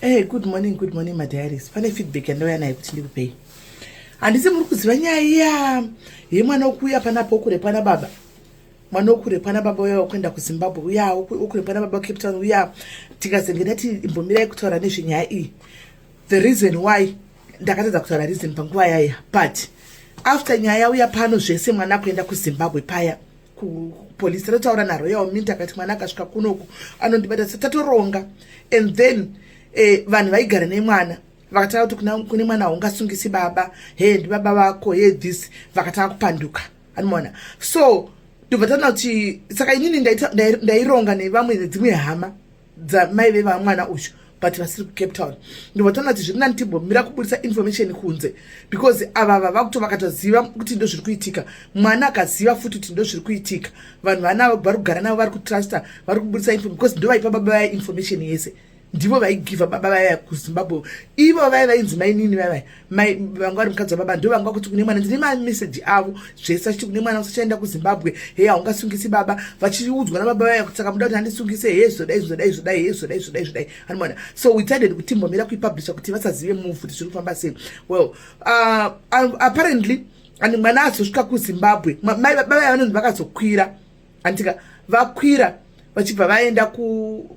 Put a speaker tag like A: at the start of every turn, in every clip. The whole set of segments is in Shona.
A: Hey, good morning, my diaries. Pane feedback yandoya nayo kuti ndikupei. Handisi muri kuziva nyaya iya yemwana okuya panapo okure pana baba. Mwana okure pana baba uya okwenda kuZimbabwe uya okure pana baba Cape Town uya tikazengera ti imbomirai kutaura nezvenyaya iyi. The reason why ndakatadza kutaura reason panguva yaya, but after nyaya uya pano zvese mwana kuenda kuZimbabwe paya kupolisi rataura naro yawo minta akati mwana akasvika kunoku anondibata satatoronga, and then vanhu vaigara nemwana vakataka kuti kune mwana ungasungisi baba, he ndi baba vako, he this, vakataka kupanduka anoona. So ndobva taona kuti saka inini ndaironga nevamwe dzimwe hama dzamai vemwana uyu but vasiri kuCape Town. Ndobva taona kuti zviri nani timbomira kubudisa information kunze because ava vakuto vakatoziva kuti ndo zviri kuitika, mwana akaziva futi kuti ndo zviri kuitika, vanhu vana vari kugara navo vari kutrusta vari kubudisa information because ndo vaipa baba vaya information yese, ndivo vaigiva baba vaya kuZimbabwe. Ivo vaya vainzi mai nini vaya vanga vari mukadzi wababa ndo vanga kuti kune mwana ndine mameseji avo zvese achiti kune mwana usachaenda kuZimbabwe, he haungasungisi baba, vachiudzwa nababa vaya kuti saka muda kuti handisungise, he zvodai anoona. So we decided kuti timbomira kuipublisha kuti vasazive move kuti zviri kufamba sei. Well, apparently and mwana azosvika kuZimbabwe mai baba vaya vanonzi vakazokwira andika vakwira vachibva vaenda ku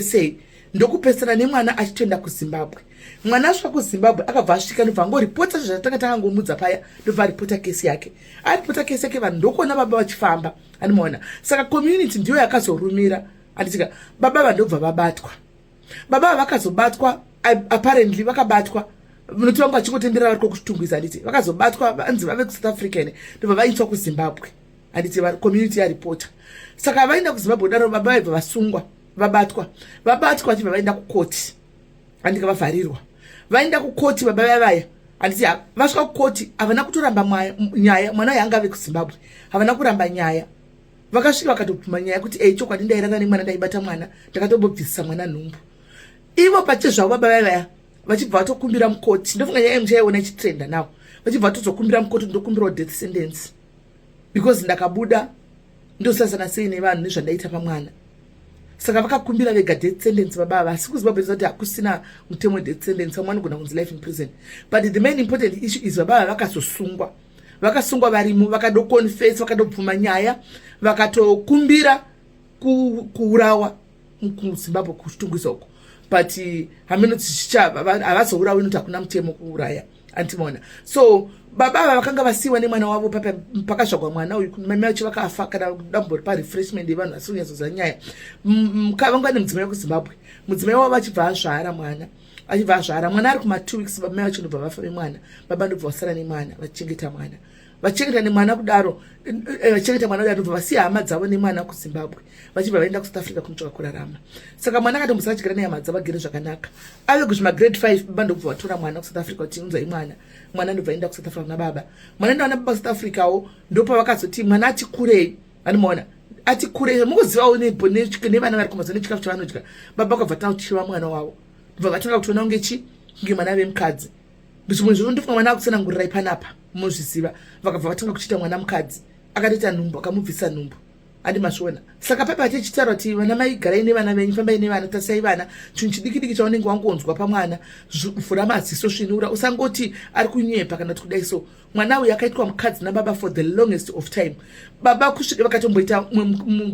A: SA ndokupesana nemwana achitoenda kuZimbabwe. Mwana asvika kuZimbabwe akabva asvika ndobva angoripota zvatanga tangangomudza paya, ndobva aripota kesi yake. Aripota kesi yake vanhu ndokuona baba vachifamba anoona. Saka community ndiyo yakazorumira anditika baba vandobva vabatwa. Baba vakazobatwa, apparently vakabatwa munoti vangu vachingotendera vari kokutungwiza anditi vakazobatwa vanzi vave kuSouth Africa ene ndobva vaiswa kuZimbabwe anditi community yaripota. Saka vaenda kuZimbabwe daro baba vaibva vasungwa vabatwa vachibva vaenda kukoti andika vavharirwa vaenda kukoti baba vaya anditi vasvika kukoti havana kutoramba nyaya, mwana yanga ave kuZimbabwe havana kuramba nyaya, vakasvika vakatopfuma nyaya kuti chokwadi ndairana nemwana ndaibata mwana ndakatobvisa mwana nhumbu. Ivo pache zvavo baba vaya vachibva vatokumbira mukoti, ndofunga nyaya muchaiona ichitrenda nawo, vachibva vatozokumbira mukoti ndokumbirawo death sentence because ndakabuda ndosasana sei nevanhu nezvandaita pamwana. Saka vakakumbira vega death sentence baba vasi kuZimbabwe kuti hakusina mutemo death sentence, mwana gona kunzi life in prison. But the main important issue is baba vakazosungwa, vakasungwa varimo vakadoconfess vakadobvuma nyaya vakatokumbira kuurawa kuZimbabwe kuchitungwisa uko, but haminoti havazourawi noti hakuna mutemo kuuraya antimona. So baba vakanga vasiwa nemwana wavo pakasvagwa mwana uyu mai vacho vakafa kana dambo ripa refreshment yevanhu vasiri kunyatsoziva nyaya. Vanga ne mudzimai kuZimbabwe, mudzimai wavo vachibva azvara mwana, achibva azvara mwana ari kuma 2 weeks mai vacho ndobva vafa nemwana, baba ndobva vasara nemwana vachichengeta mwana, vachengeta nemwana kudaro, vachengeta mwana kudaro ndobva vasiya hama dzavo nemwana kuZimbabwe vachibva vaenda kuSouth Africa kunotsvaka kurarama. Saka mwana akatombosara achigara nehama dzavo agere zvakanaka, ave kuzvima grade 5 baba ndobva vatora mwana kuSouth Africa kuti unzai mwana ndobva aenda kuSouth Africa nababa. Mwana ndaona baba kuSouth Africawo ndopa vakazoti mwana ati kurei anoona ati kurei mukuzivawo nevana vari kumazo nechikafu chavanodya. Baba akabva tanga kuchiva mwana wavo ndobva vatanga kutoona unge mwana vemukadzi. Zvimwe zvino ndofunga mwana akusanangurirai panapa muzviziva, vakabva vatanga kuchiita mwana mukadzi akatoita nhumbu akamubvisa nhumbu andi masvona. Saka pepa tichitaura kuti vana mai garai nevana venyu, fambai nevana, tasai vana, chinhu chidiki chaunenge wangonzwa pamwana vhura maziso svinura, usangoti ari kunyepa kana kuti kudai so. Mwana uyu akaitwa mukadzi nababa for the longest of time. Baba kusvika vakatomboita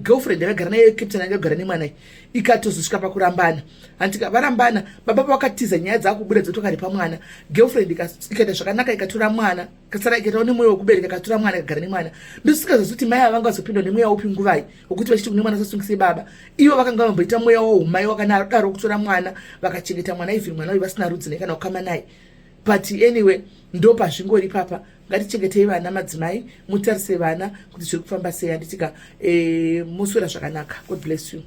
A: girlfriend yavagara naye Cape Town yagara nemwana ikatozosvika pakurambana andika varambana baba vakatiza nyaya dzakubuda dzotokari pamwana, girlfriend ikaita zvakanaka ikatora mwana kasara ikaitawo nemwoyo wekubereka ikatora mwana ikagara nemwana. Ndosikazokuti mai avanga vazopindwa nemweya upi nguvai wokuti vachiti kune mwana asasungise baba, ivo vakanga vamboita mweya woumai wakanadaro kutora mwana vakachengeta mwana even mwana uyu vasina rudzi nekana kukama naye. But anyway ndo pazvingori papa, ngatichengetei vana madzimai, mutarise vana kuti zviri kufamba sei anditika muswera zvakanaka. God bless you.